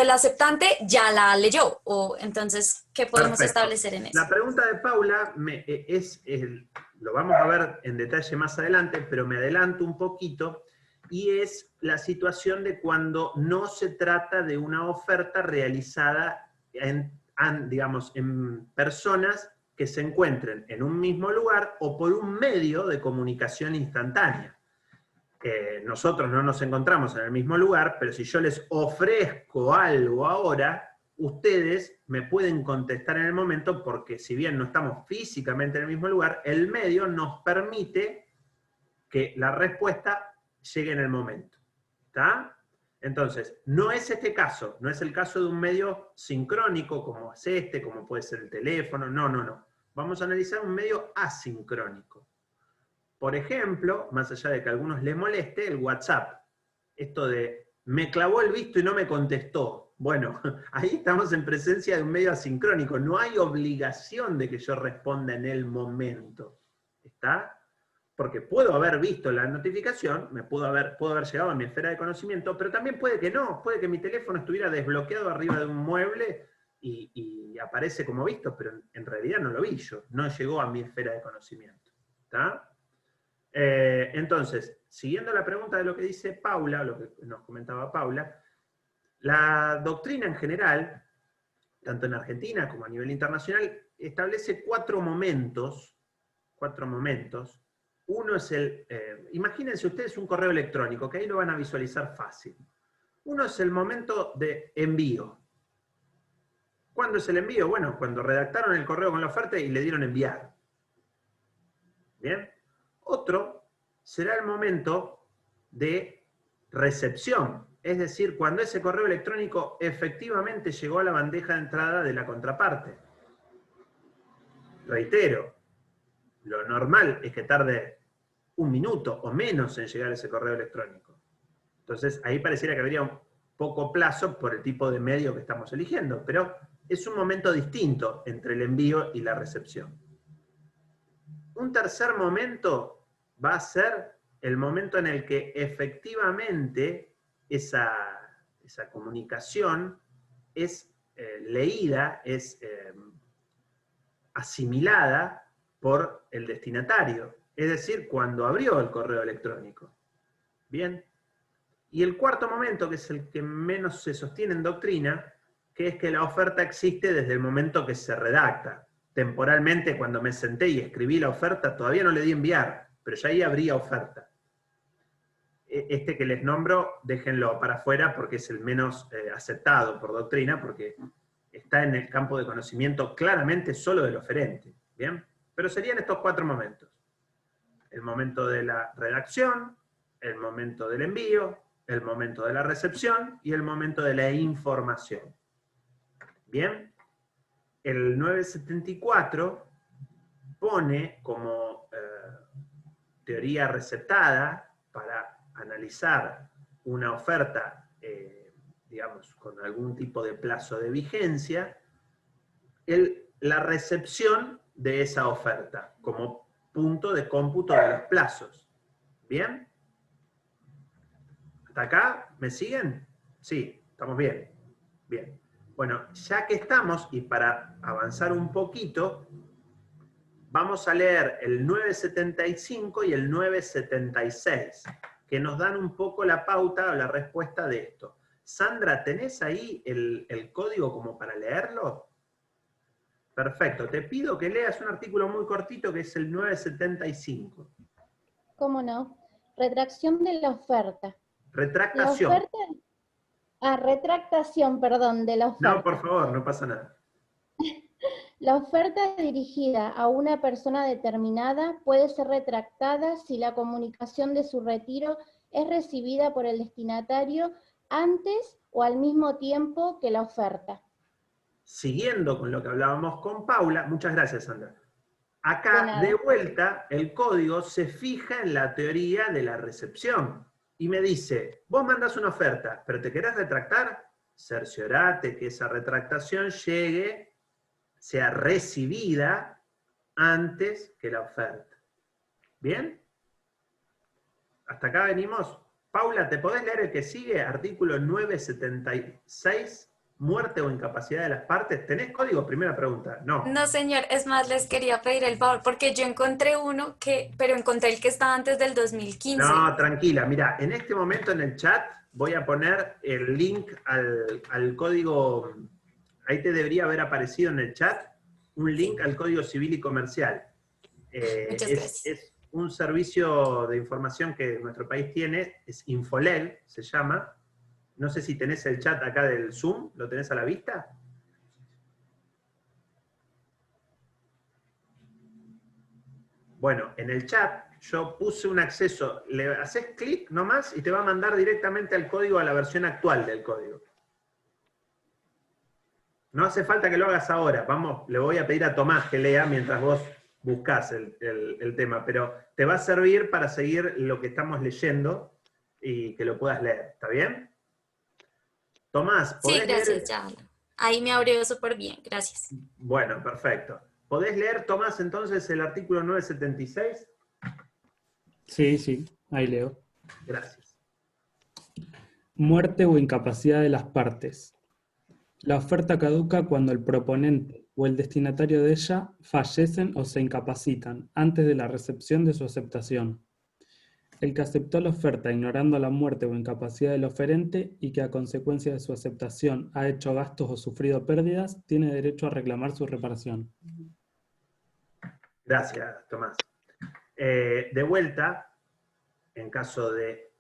Speaker 3: el aceptante ya la leyó. Entonces, ¿qué podemos establecer en eso?
Speaker 1: La pregunta de Paula lo vamos a ver en detalle más adelante, pero me adelanto un poquito, y es la situación de cuando no se trata de una oferta realizada en personas que se encuentren en un mismo lugar o por un medio de comunicación instantánea. Nosotros no nos encontramos en el mismo lugar, pero si yo les ofrezco algo ahora, ustedes me pueden contestar en el momento, porque si bien no estamos físicamente en el mismo lugar, el medio nos permite que la respuesta llegue en el momento. ¿Está? Entonces, no es este caso, no es el caso de un medio sincrónico como es este, como puede ser el teléfono, no. Vamos a analizar un medio asincrónico. Por ejemplo, más allá de que a algunos les moleste, el WhatsApp. Esto de, me clavó el visto y no me contestó. Bueno, ahí estamos en presencia de un medio asincrónico. No hay obligación de que yo responda en el momento. ¿Está? Porque puedo haber visto la notificación, puedo haber llegado a mi esfera de conocimiento, pero también puede que no. Puede que mi teléfono estuviera desbloqueado arriba de un mueble y aparece como visto, pero en realidad no lo vi yo. No llegó a mi esfera de conocimiento. ¿Está? Entonces, siguiendo la pregunta de lo que dice Paula, lo que nos comentaba Paula, la doctrina en general, tanto en Argentina como a nivel internacional, establece cuatro momentos. Uno es imagínense ustedes un correo electrónico, que ahí lo van a visualizar fácil. Uno es el momento de envío. ¿Cuándo es el envío? Bueno, cuando redactaron el correo con la oferta y le dieron enviar. ¿Bien? Otro será el momento de recepción, es decir, cuando ese correo electrónico efectivamente llegó a la bandeja de entrada de la contraparte. Reitero, lo normal es que tarde 1 minuto o menos en llegar ese correo electrónico. Entonces, ahí pareciera que habría un poco plazo por el tipo de medio que estamos eligiendo, pero es un momento distinto entre el envío y la recepción. Un tercer momento va a ser el momento en el que efectivamente esa comunicación es leída, es asimilada por el destinatario, es decir, cuando abrió el correo electrónico. Bien. Y el cuarto momento, que es el que menos se sostiene en doctrina, que es que la oferta existe desde el momento que se redacta. Temporalmente, cuando me senté y escribí la oferta, todavía no le di enviar, pero ya ahí habría oferta. Este que les nombro, déjenlo para afuera porque es el menos aceptado por doctrina, porque está en el campo de conocimiento claramente solo del oferente. ¿Bien? Pero serían estos cuatro momentos. El momento de la redacción, el momento del envío, el momento de la recepción y el momento de la información. Bien, el 974 pone como teoría receptada para analizar una oferta, digamos, con algún tipo de plazo de vigencia, la recepción de esa oferta como punto de cómputo de los plazos. ¿Bien? ¿Hasta acá? ¿Me siguen? Sí, estamos bien. Bien. Bueno, ya que estamos, y para avanzar un poquito, vamos a leer el 975 y el 976, que nos dan un poco la pauta o la respuesta de esto. Sandra, ¿tenés ahí el código como para leerlo? Perfecto. Te pido que leas un artículo muy cortito que es el 975.
Speaker 7: ¿Cómo no? Retracción de la oferta.
Speaker 1: Retractación.
Speaker 7: La oferta... retractación, perdón, de la oferta.
Speaker 1: No, por favor, no pasa nada.
Speaker 7: La oferta dirigida a una persona determinada puede ser retractada si la comunicación de su retiro es recibida por el destinatario antes o al mismo tiempo que la oferta.
Speaker 1: Siguiendo con lo que hablábamos con Paula, muchas gracias, Sandra. Acá, de vuelta, el código se fija en la teoría de la recepción. Y me dice, vos mandás una oferta, pero ¿te querés retractar? Cerciorate que esa retractación llegue, sea recibida antes que la oferta. ¿Bien? ¿Hasta acá venimos? Paula, ¿te podés leer el que sigue? Artículo 976, muerte o incapacidad de las partes. ¿Tenés código? Primera pregunta. No.
Speaker 3: No, señor, es más, les quería pedir el favor, porque yo encontré uno pero encontré el que estaba antes del 2015.
Speaker 1: No, tranquila, mira, en este momento en el chat voy a poner el link al código, ahí te debería haber aparecido en el chat, un link al Código Civil y Comercial.
Speaker 3: Muchas gracias.
Speaker 1: Es un servicio de información que nuestro país tiene, es Infoleg, se llama. No sé si tenés el chat acá del Zoom, ¿lo tenés a la vista? Bueno, en el chat yo puse un acceso, le haces clic nomás y te va a mandar directamente al código, a la versión actual del código. No hace falta que lo hagas ahora, vamos, le voy a pedir a Tomás que lea mientras vos buscás el tema, pero te va a servir para seguir lo que estamos leyendo y que lo puedas leer, ¿está bien? Tomás, ¿podés
Speaker 3: Sí, gracias,
Speaker 1: leer?
Speaker 3: ya. Ahí me abrió súper bien, gracias.
Speaker 1: Bueno, perfecto. ¿Podés leer, Tomás, entonces el artículo 976?
Speaker 8: Sí, ahí leo.
Speaker 1: Gracias.
Speaker 8: Muerte o incapacidad de las partes. La oferta caduca cuando el proponente o el destinatario de ella fallecen o se incapacitan antes de la recepción de su aceptación. El que aceptó la oferta ignorando la muerte o incapacidad del oferente y que a consecuencia de su aceptación ha hecho gastos o sufrido pérdidas, tiene derecho a reclamar su reparación.
Speaker 1: Gracias, Tomás. De vuelta, en caso de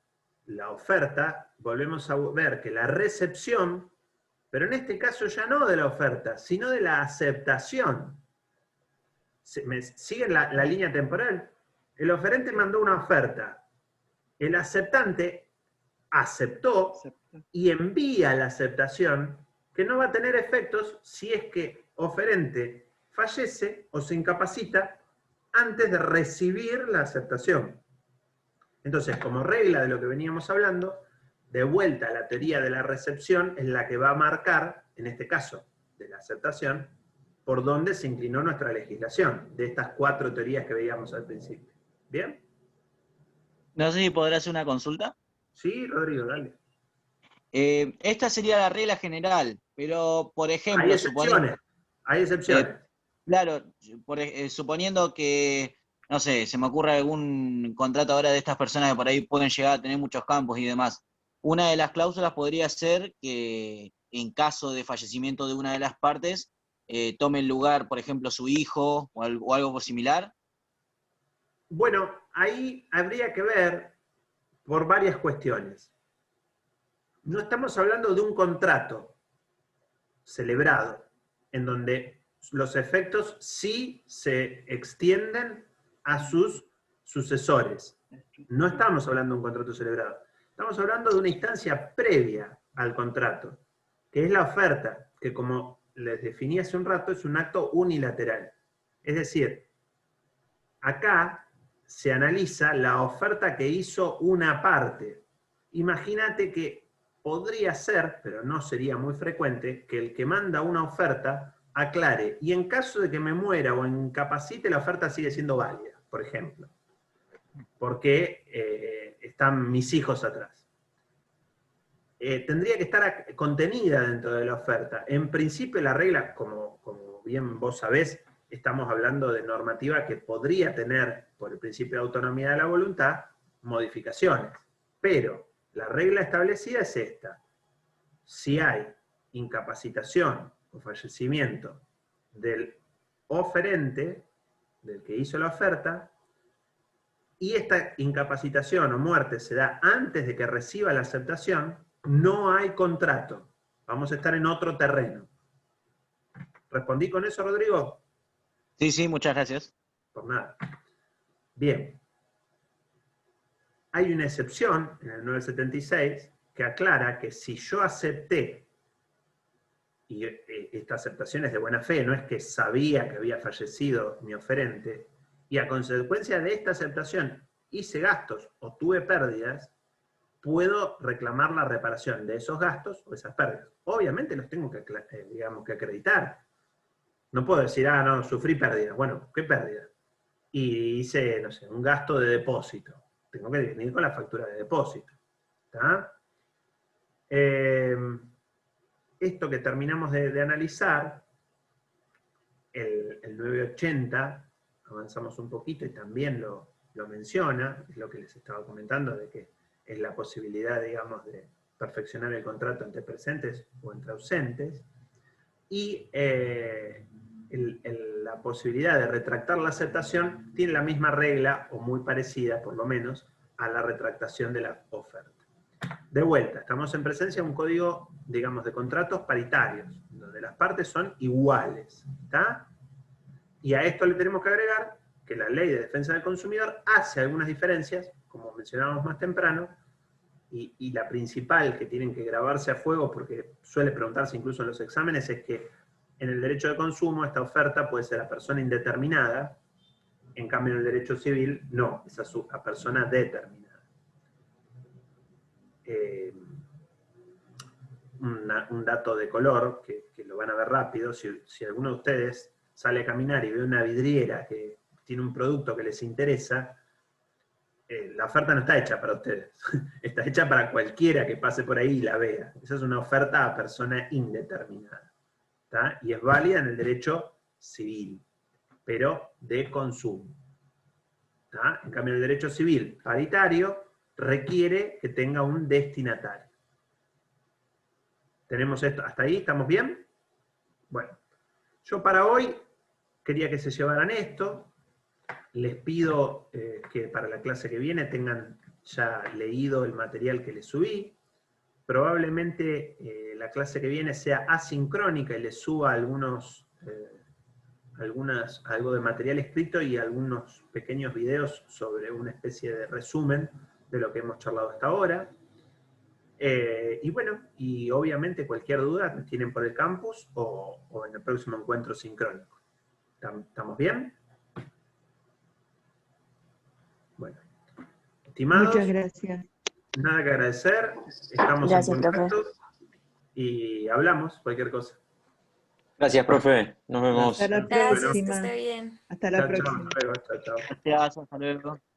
Speaker 1: la oferta, volvemos a ver que la recepción, pero en este caso ya no de la oferta, sino de la aceptación. ¿Me siguen la línea temporal? El oferente mandó una oferta. El aceptante aceptó y envía la aceptación, que no va a tener efectos si es que oferente fallece o se incapacita antes de recibir la aceptación. Entonces, como regla de lo que veníamos hablando, de vuelta a la teoría de la recepción es la que va a marcar, en este caso, de la aceptación, por dónde se inclinó nuestra legislación, de estas cuatro teorías que veíamos al principio. ¿Bien?
Speaker 6: No sé si podrá hacer una consulta.
Speaker 1: Sí, Rodrigo, dale.
Speaker 6: Esta sería la regla general, pero, por ejemplo,
Speaker 1: Hay excepciones, hay excepciones.
Speaker 6: claro, suponiendo que, no sé, se me ocurre algún contrato ahora de estas personas que por ahí pueden llegar a tener muchos campos y demás. Una de las cláusulas podría ser que en caso de fallecimiento de una de las partes, tome el lugar, por ejemplo, su hijo o algo similar.
Speaker 1: Bueno, ahí habría que ver por varias cuestiones. No estamos hablando de un contrato celebrado, en donde los efectos sí se extienden a sus sucesores. No estamos hablando de un contrato celebrado. Estamos hablando de una instancia previa al contrato, que es la oferta, que como les definí hace un rato, es un acto unilateral. Es decir, acá se analiza la oferta que hizo una parte. Imagínate que podría ser, pero no sería muy frecuente, que el que manda una oferta aclare, y en caso de que me muera o incapacite, la oferta sigue siendo válida, por ejemplo, porque están mis hijos atrás. Tendría que estar contenida dentro de la oferta. En principio la regla, como bien vos sabés, estamos hablando de normativa que podría tener, por el principio de autonomía de la voluntad, modificaciones. Pero la regla establecida es esta. Si hay incapacitación o fallecimiento del oferente, del que hizo la oferta, y esta incapacitación o muerte se da antes de que reciba la aceptación, no hay contrato. Vamos a estar en otro terreno. ¿Respondí con eso, Rodrigo?
Speaker 6: Sí, sí, muchas gracias.
Speaker 1: Por nada. Bien. Hay una excepción en el 976 que aclara que si yo acepté, y esta aceptación es de buena fe, no es que sabía que había fallecido mi oferente, y a consecuencia de esta aceptación hice gastos o tuve pérdidas, puedo reclamar la reparación de esos gastos o esas pérdidas. Obviamente los tengo que, digamos, que acreditar. No puedo decir, ah, no, sufrí pérdidas. Bueno, ¿qué pérdida? Y hice, no sé, un gasto de depósito. Tengo que definir con la factura de depósito. ¿Está? Esto que terminamos de analizar, el 980, avanzamos un poquito y también lo menciona, es lo que les estaba comentando, de que es la posibilidad, digamos, de perfeccionar el contrato entre presentes o entre ausentes, y la posibilidad de retractar la aceptación tiene la misma regla, o muy parecida, por lo menos, a la retractación de la oferta. De vuelta, estamos en presencia de un código, digamos, de contratos paritarios, donde las partes son iguales, ¿está? Y a esto le tenemos que agregar que la Ley de Defensa del Consumidor hace algunas diferencias, como mencionábamos más temprano, y la principal que tienen que grabarse a fuego, porque suele preguntarse incluso en los exámenes, es que en el derecho de consumo esta oferta puede ser a persona indeterminada, en cambio en el derecho civil no, es a persona determinada. Un dato de color, que lo van a ver rápido, si alguno de ustedes sale a caminar y ve una vidriera que tiene un producto que les interesa, la oferta no está hecha para ustedes, está hecha para cualquiera que pase por ahí y la vea. Esa es una oferta a persona indeterminada, ¿tá? Y es válida en el derecho civil, pero de consumo, ¿tá? En cambio, el derecho civil paritario requiere que tenga un destinatario. ¿Tenemos esto? ¿Hasta ahí? ¿Estamos bien? Bueno, yo para hoy quería que se llevaran esto. Les pido que para la clase que viene tengan ya leído el material que les subí. Probablemente la clase que viene sea asincrónica y les suba algo de material escrito y algunos pequeños videos sobre una especie de resumen de lo que hemos charlado hasta ahora. Y bueno, y obviamente cualquier duda me tienen por el campus o en el próximo encuentro sincrónico. ¿Estamos bien? Bueno, estimados,
Speaker 2: Muchas gracias.
Speaker 1: nada que agradecer, estamos
Speaker 9: Gracias,
Speaker 1: en contacto y hablamos cualquier cosa.
Speaker 4: Gracias, profe. Nos vemos.
Speaker 2: Hasta la
Speaker 3: Gracias, que
Speaker 2: próxima.
Speaker 3: esté bien.
Speaker 2: Hasta la
Speaker 1: Chao,
Speaker 2: próxima.
Speaker 1: chao, hasta luego, chao, chao.
Speaker 6: Gracias, hasta luego.